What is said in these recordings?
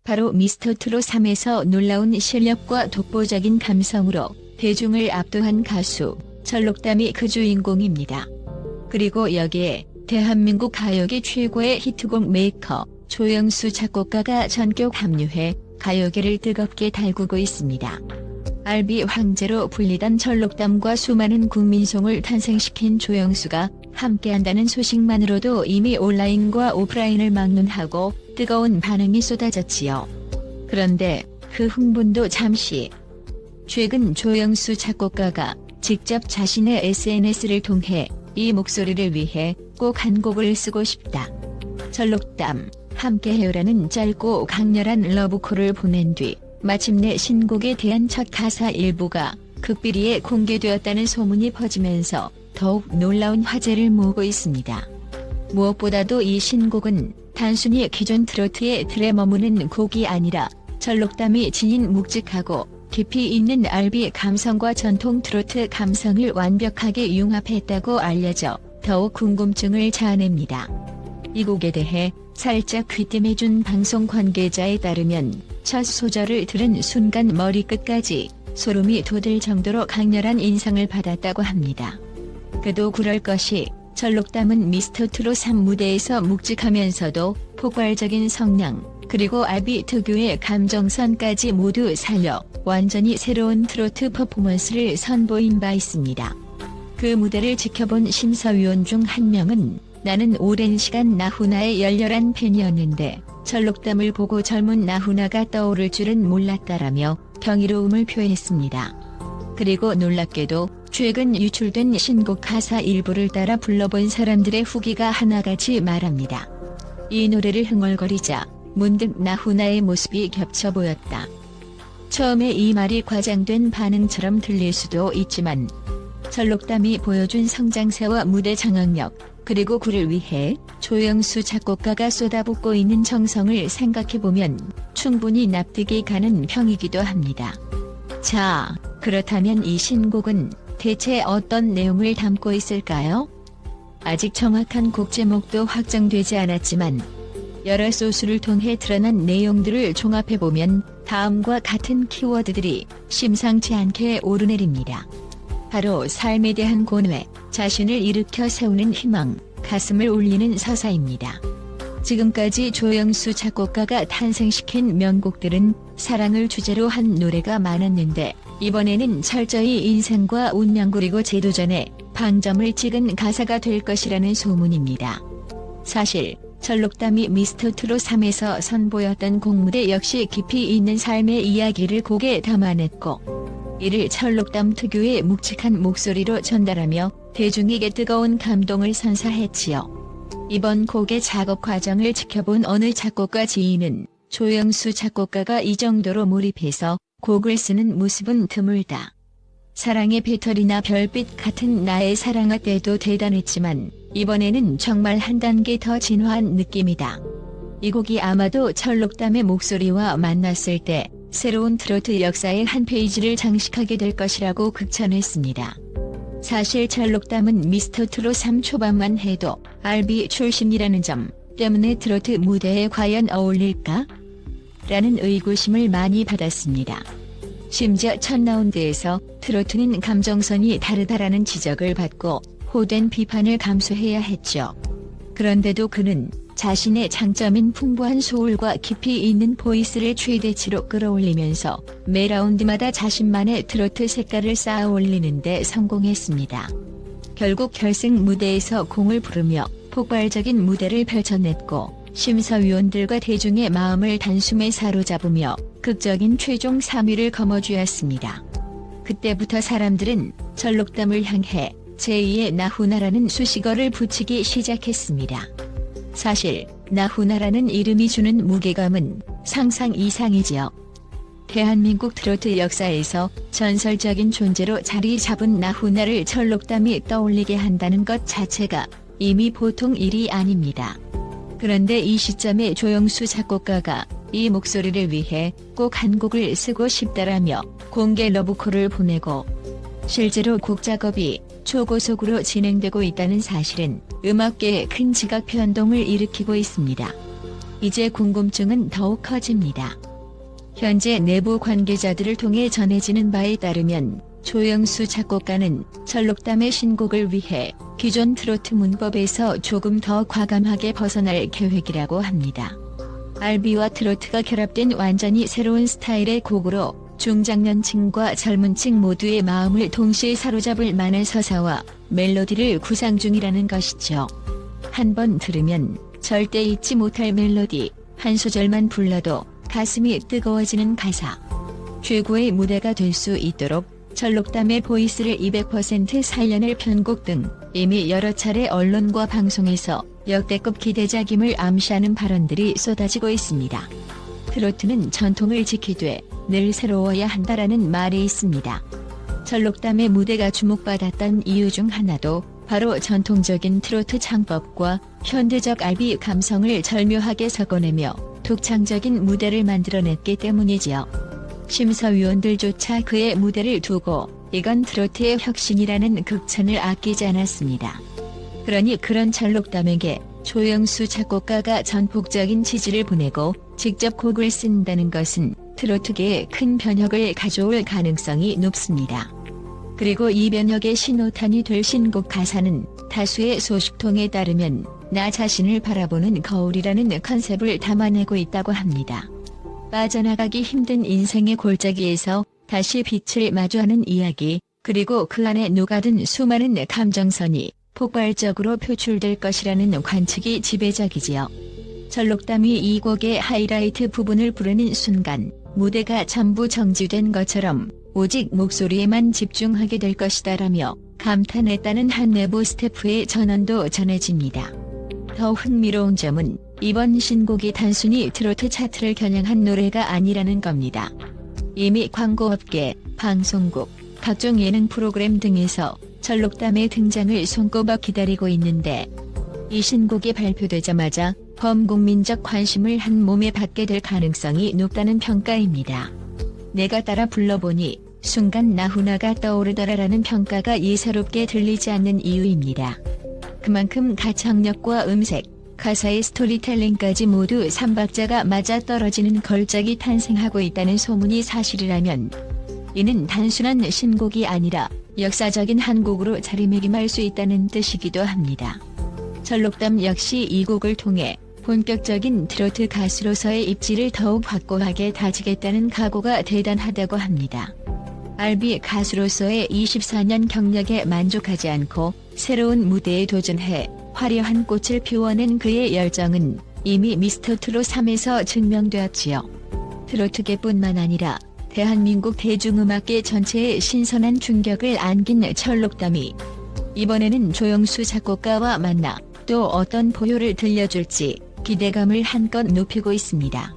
바로 미스터트롯 3에서 놀라운 실력과 독보적인 감성으로 대중을 압도한 가수 철록담이 그 주인공입니다. 그리고 여기에 대한민국 가요계 최고의 히트곡 메이커 조영수 작곡가가 전격 합류해 가요계를 뜨겁게 달구고 있습니다. R&B 황제로 불리던 철록담과 수많은 국민송을 탄생시킨 조영수가 함께한다는 소식만으로도 이미 온라인과 오프라인을 막론하고 뜨거운 반응이 쏟아졌지요. 그런데 그 흥분도 잠시. 최근 조영수 작곡가가 직접 자신의 SNS를 통해 이 목소리를 위해 꼭 한 곡을 쓰고 싶다. 철록담, 함께해요라는 짧고 강렬한 러브콜을 보낸 뒤 마침내 신곡에 대한 첫 가사 일부가 극비리에 공개되었다는 소문이 퍼지면서 더욱 놀라운 화제를 모으고 있습니다. 무엇보다도 이 신곡은 단순히 기존 트로트의 틀에 머무는 곡이 아니라 철록담이 지닌 묵직하고 깊이 있는 R&B 감성과 전통 트로트 감성을 완벽하게 융합했다고 알려져 더욱 궁금증을 자아냅니다. 이 곡에 대해 살짝 귀띔해준 방송 관계자에 따르면 첫 소절을 들은 순간 머리끝까지 소름이 돋을 정도로 강렬한 인상을 받았다고 합니다. 그도 그럴 것이 철록담은 미스터트롯 3 무대에서 묵직하면서도 폭발적인 성량, 그리고 R&B 특유의 감정선까지 모두 살려 완전히 새로운 트로트 퍼포먼스를 선보인 바 있습니다. 그 무대를 지켜본 심사위원 중 한 명은 나는 오랜 시간 나훈아의 열렬한 팬이었는데 철록담을 보고 젊은 나훈아가 떠오를 줄은 몰랐다라며 경이로움을 표했습니다. 그리고 놀랍게도 최근 유출된 신곡 가사 일부를 따라 불러본 사람들의 후기가 하나같이 말합니다. 이 노래를 흥얼거리자 문득 나훈아의 모습이 겹쳐 보였다. 처음에 이 말이 과장된 반응처럼 들릴 수도 있지만 철록담이 보여준 성장세와 무대 장악력, 그리고 그를 위해 조영수 작곡가가 쏟아붓고 있는 정성을 생각해보면 충분히 납득이 가는 평이기도 합니다. 자, 그렇다면 이 신곡은 대체 어떤 내용을 담고 있을까요? 아직 정확한 곡 제목도 확정되지 않았지만 여러 소스를 통해 드러난 내용들을 종합해보면 다음과 같은 키워드들이 심상치 않게 오르내립니다. 바로 삶에 대한 고뇌, 자신을 일으켜 세우는 희망, 가슴을 울리는 서사입니다. 지금까지 조영수 작곡가가 탄생시킨 명곡들은 사랑을 주제로 한 노래가 많았는데 이번에는 철저히 인생과 운명 그리고 재도전에 방점을 찍은 가사가 될 것이라는 소문입니다. 사실 철록담이 미스터트롯 3에서 선보였던 곡무대 역시 깊이 있는 삶의 이야기를 곡에 담아냈고 이를 철록담 특유의 묵직한 목소리로 전달하며 대중에게 뜨거운 감동을 선사했지요. 이번 곡의 작업 과정을 지켜본 어느 작곡가 지인은 조영수 작곡가가 이 정도로 몰입해서 곡을 쓰는 모습은 드물다. 사랑의 배터리나 별빛 같은 나의 사랑아 때도 대단했지만 이번에는 정말 한 단계 더 진화한 느낌이다. 이 곡이 아마도 철록담의 목소리와 만났을 때 새로운 트로트 역사의 한 페이지를 장식하게 될 것이라고 극찬했습니다. 사실 철록담은 미스터트롯 3 초반만 해도 R&B 출신이라는 점 때문에 트로트 무대에 과연 어울릴까? 라는 의구심을 많이 받았습니다. 심지어 첫 라운드에서 트로트는 감정선이 다르다라는 지적을 받고 호된 비판을 감수해야 했죠. 그런데도 그는 자신의 장점인 풍부한 소울과 깊이 있는 보이스를 최대치로 끌어올리면서 매 라운드마다 자신만의 트로트 색깔을 쌓아 올리는 데 성공했습니다. 결국 결승 무대에서 공을 부르며 폭발적인 무대를 펼쳐냈고 심사위원들과 대중의 마음을 단숨에 사로잡으며 극적인 최종 3위를 거머쥐었습니다. 그때부터 사람들은 철록담을 향해 제2의 나훈아라는 수식어를 붙이기 시작했습니다. 사실 나훈아라는 이름이 주는 무게감은 상상 이상이지요. 대한민국 트로트 역사에서 전설적인 존재로 자리 잡은 나훈아를 철록담이 떠올리게 한다는 것 자체가 이미 보통 일이 아닙니다. 그런데 이 시점에 조영수 작곡가가 이 목소리를 위해 꼭 한 곡을 쓰고 싶다라며 공개 러브콜을 보내고 실제로 곡 작업이 초고속으로 진행되고 있다는 사실은 음악계에 큰 지각 변동을 일으키고 있습니다. 이제 궁금증은 더욱 커집니다. 현재 내부 관계자들을 통해 전해지는 바에 따르면 조영수 작곡가는 철록담의 신곡을 위해 기존 트로트 문법에서 조금 더 과감하게 벗어날 계획이라고 합니다. R&B와 트로트가 결합된 완전히 새로운 스타일의 곡으로 중장년층과 젊은층 모두의 마음을 동시에 사로잡을 만한 서사와 멜로디를 구상 중이라는 것이죠. 한번 들으면 절대 잊지 못할 멜로디, 한 소절만 불러도 가슴이 뜨거워지는 가사. 최고의 무대가 될 수 있도록 철록담의 보이스를 200% 살려낼 편곡 등 이미 여러 차례 언론과 방송에서 역대급 기대작임을 암시하는 발언들이 쏟아지고 있습니다. 트로트는 전통을 지키되 늘 새로워야 한다라는 말이 있습니다. 철록담의 무대가 주목받았던 이유 중 하나도 바로 전통적인 트로트 창법과 현대적 R&B 감성을 절묘하게 섞어내며 독창적인 무대를 만들어냈기 때문이지요. 심사위원들조차 그의 무대를 두고 이건 트로트의 혁신이라는 극찬을 아끼지 않았습니다. 그러니 그런 철록담에게 조영수 작곡가가 전폭적인 지지를 보내고 직접 곡을 쓴다는 것은 트로트계에 큰 변혁을 가져올 가능성이 높습니다. 그리고 이 변혁의 신호탄이 될 신곡 가사는 다수의 소식통에 따르면 나 자신을 바라보는 거울이라는 컨셉을 담아내고 있다고 합니다. 빠져나가기 힘든 인생의 골짜기에서 다시 빛을 마주하는 이야기, 그리고 그 안에 녹아든 수많은 감정선이 폭발적으로 표출될 것이라는 관측이 지배적이지요. 철록담이 이 곡의 하이라이트 부분을 부르는 순간 무대가 전부 정지된 것처럼 오직 목소리에만 집중하게 될 것이다라며 감탄했다는 한 내부 스태프의 전언도 전해집니다. 더 흥미로운 점은 이번 신곡이 단순히 트로트 차트를 겨냥한 노래가 아니라는 겁니다. 이미 광고업계, 방송국, 각종 예능 프로그램 등에서 철록담의 등장을 손꼽아 기다리고 있는데 이 신곡이 발표되자마자 범국민적 관심을 한 몸에 받게 될 가능성이 높다는 평가입니다. 내가 따라 불러보니 순간 나훈아가 떠오르더라라는 평가가 예사롭게 들리지 않는 이유입니다. 그만큼 가창력과 음색, 가사의 스토리텔링까지 모두 3박자가 맞아떨어지는 걸작이 탄생하고 있다는 소문이 사실이라면 이는 단순한 신곡이 아니라 역사적인 한 곡으로 자리매김할 수 있다는 뜻이기도 합니다. 철록담 역시 이 곡을 통해 본격적인 트로트 가수로서의 입지를 더욱 확고하게 다지겠다는 각오가 대단하다고 합니다. R&B 가수로서의 24년 경력에 만족하지 않고 새로운 무대에 도전해 화려한 꽃을 피워낸 그의 열정은 이미 미스터트롯 3에서 증명되었지요. 트로트계뿐만 아니라 대한민국 대중음악계 전체에 신선한 충격을 안긴 철록담이 이번에는 조영수 작곡가와 만나 또 어떤 보효를 들려줄지 기대감을 한껏 높이고 있습니다.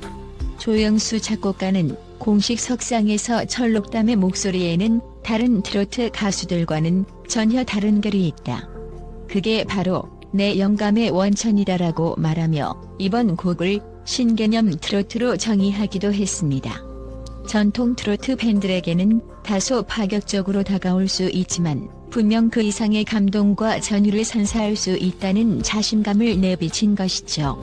조영수 작곡가는 공식 석상에서 철록담의 목소리에는 다른 트로트 가수들과는 전혀 다른 결이 있다. 그게 바로 내 영감의 원천이다라고 말하며 이번 곡을 신개념 트로트로 정의하기도 했습니다. 전통 트로트 팬들에게는 다소 파격적으로 다가올 수 있지만 분명 그 이상의 감동과 전율을 선사할 수 있다는 자신감을 내비친 것이죠.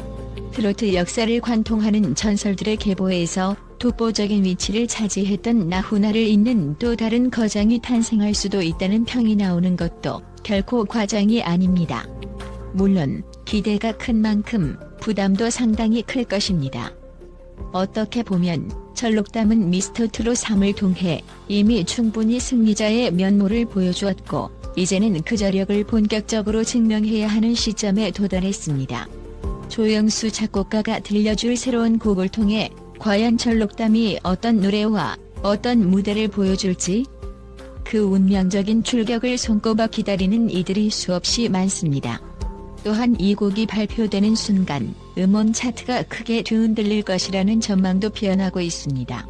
트로트 역사를 관통하는 전설들의 계보에서 독보적인 위치를 차지했던 나훈아를 잇는 또 다른 거장이 탄생할 수도 있다는 평이 나오는 것도 결코 과장이 아닙니다. 물론 기대가 큰 만큼 부담도 상당히 클 것입니다. 어떻게 보면 철록담은 미스터트롯 3을 통해 이미 충분히 승리자의 면모를 보여주었고 이제는 그 저력을 본격적으로 증명해야 하는 시점에 도달했습니다. 조영수 작곡가가 들려줄 새로운 곡을 통해 과연 철록담이 어떤 노래와 어떤 무대를 보여줄지 그 운명적인 출격을 손꼽아 기다리는 이들이 수없이 많습니다. 또한 이 곡이 발표되는 순간 음원 차트가 크게 뒤흔들릴 것이라는 전망도 피어나고 있습니다.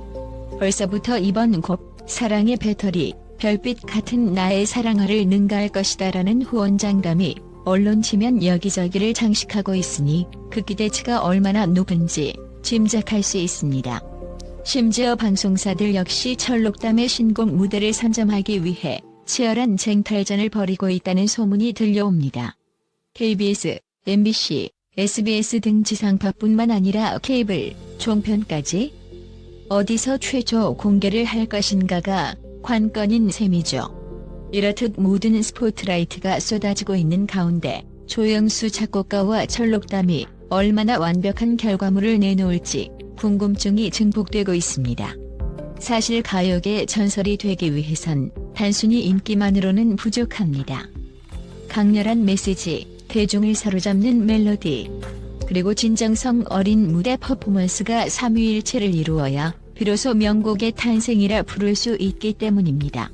벌써부터 이번 곡 사랑의 배터리, 별빛 같은 나의 사랑아를 능가할 것이다라는 후원장담이 언론 지면 여기저기를 장식하고 있으니 그 기대치가 얼마나 높은지 짐작할 수 있습니다. 심지어 방송사들 역시 철록담의 신곡 무대를 선점하기 위해 치열한 쟁탈전을 벌이고 있다는 소문이 들려옵니다. KBS, MBC, SBS 등 지상파뿐만 아니라 케이블, 종편까지 어디서 최초 공개를 할 것인가가 관건인 셈이죠. 이렇듯 모든 스포트라이트가 쏟아지고 있는 가운데 조영수 작곡가와 철록담이 얼마나 완벽한 결과물을 내놓을지 궁금증이 증폭되고 있습니다. 사실 가요계 전설이 되기 위해선 단순히 인기만으로는 부족합니다. 강렬한 메시지, 대중을 사로잡는 멜로디, 그리고 진정성 어린 무대 퍼포먼스가 삼위일체를 이루어야 비로소 명곡의 탄생이라 부를 수 있기 때문입니다.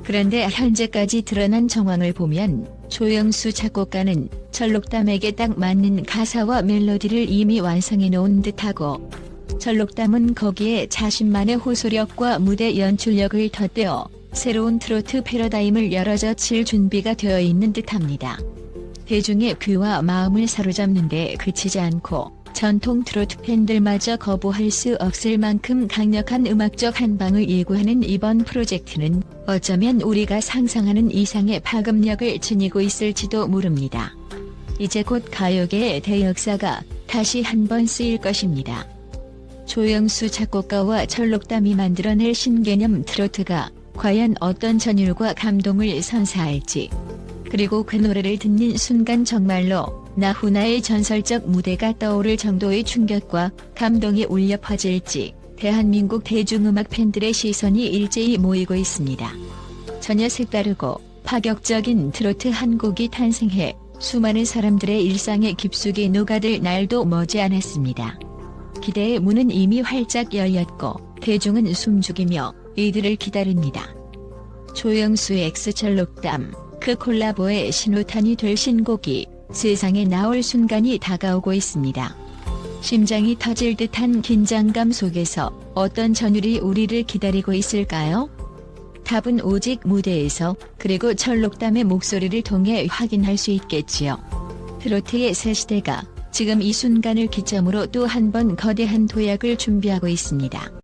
그런데 현재까지 드러난 정황을 보면 조영수 작곡가는 철록담에게 딱 맞는 가사와 멜로디를 이미 완성해 놓은 듯하고, 철록담은 거기에 자신만의 호소력과 무대 연출력을 덧대어 새로운 트로트 패러다임을 열어젖힐 준비가 되어 있는 듯합니다. 대중의 귀와 마음을 사로잡는 데 그치지 않고 전통 트로트 팬들마저 거부할 수 없을 만큼 강력한 음악적 한방을 예고하는 이번 프로젝트는 어쩌면 우리가 상상하는 이상의 파급력을 지니고 있을지도 모릅니다. 이제 곧 가요계의 대역사가 다시 한번 쓰일 것입니다. 조영수 작곡가와 철록담이 만들어낼 신개념 트로트가 과연 어떤 전율과 감동을 선사할지, 그리고 그 노래를 듣는 순간 정말로 나훈아의 전설적 무대가 떠오를 정도의 충격과 감동이 울려 퍼질지 대한민국 대중음악 팬들의 시선이 일제히 모이고 있습니다. 전혀 색다르고 파격적인 트로트 한 곡이 탄생해 수많은 사람들의 일상에 깊숙이 녹아들 날도 머지않았습니다. 기대의 문은 이미 활짝 열렸고 대중은 숨죽이며 이들을 기다립니다. 조영수의 엑스 철록담, 그 콜라보의 신호탄이 될 신곡이 세상에 나올 순간이 다가오고 있습니다. 심장이 터질 듯한 긴장감 속에서 어떤 전율이 우리를 기다리고 있을까요? 답은 오직 무대에서, 그리고 철록담의 목소리를 통해 확인할 수 있겠지요. 트로트의 새 시대가 지금 이 순간을 기점으로 또 한 번 거대한 도약을 준비하고 있습니다.